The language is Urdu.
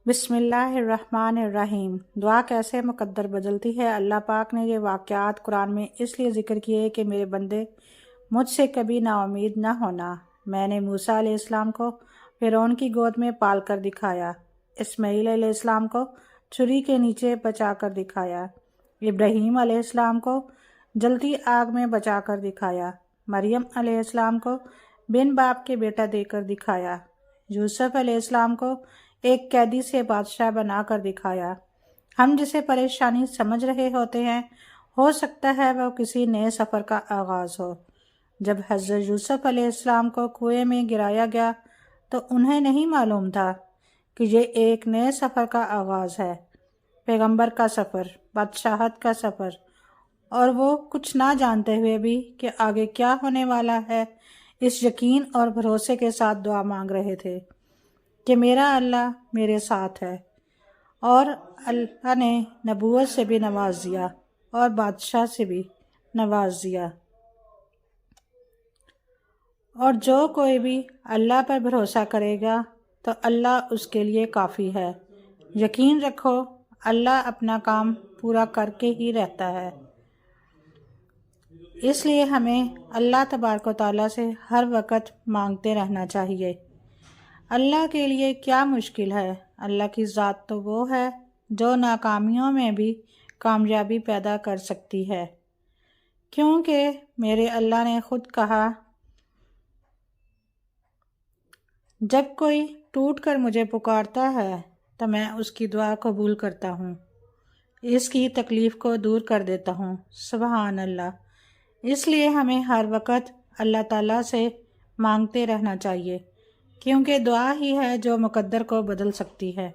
بسم اللہ الرحمن الرحیم۔ دعا کیسے مقدر بدلتی ہے۔ اللہ پاک نے یہ واقعات قرآن میں اس لیے ذکر کیے کہ میرے بندے مجھ سے کبھی نا امید نہ ہونا۔ میں نے موسیٰ علیہ السلام کو فرعون کی گود میں پال کر دکھایا، اسماعیل علیہ السلام کو چھری کے نیچے بچا کر دکھایا، ابراہیم علیہ السلام کو جلتی آگ میں بچا کر دکھایا، مریم علیہ السلام کو بن باپ کے بیٹا دے کر دکھایا، یوسف علیہ السلام کو ایک قیدی سے بادشاہ بنا کر دکھایا۔ ہم جسے پریشانی سمجھ رہے ہوتے ہیں، ہو سکتا ہے وہ کسی نئے سفر کا آغاز ہو۔ جب حضرت یوسف علیہ السلام کو کنویں میں گرایا گیا تو انہیں نہیں معلوم تھا کہ یہ ایک نئے سفر کا آغاز ہے، پیغمبر کا سفر، بادشاہت کا سفر، اور وہ کچھ نہ جانتے ہوئے بھی کہ آگے کیا ہونے والا ہے، اس یقین اور بھروسے کے ساتھ دعا مانگ رہے تھے کہ میرا اللہ میرے ساتھ ہے۔ اور اللہ نے نبوت سے بھی نواز دیا اور بادشاہ سے بھی نواز دیا۔ اور جو کوئی بھی اللہ پر بھروسہ کرے گا تو اللہ اس کے لیے کافی ہے۔ یقین رکھو اللہ اپنا کام پورا کر کے ہی رہتا ہے۔ اس لیے ہمیں اللہ تبارک و تعالیٰ سے ہر وقت مانگتے رہنا چاہیے۔ اللہ کے لیے کیا مشکل ہے؟ اللہ کی ذات تو وہ ہے جو ناکامیوں میں بھی کامیابی پیدا کر سکتی ہے، کیونکہ میرے اللہ نے خود کہا، جب کوئی ٹوٹ کر مجھے پکارتا ہے تو میں اس کی دعا قبول کرتا ہوں، اس کی تکلیف کو دور کر دیتا ہوں۔ سبحان اللہ۔ اس لیے ہمیں ہر وقت اللہ تعالیٰ سے مانگتے رہنا چاہیے، کیونکہ دعا ہی ہے جو مقدر کو بدل سکتی ہے۔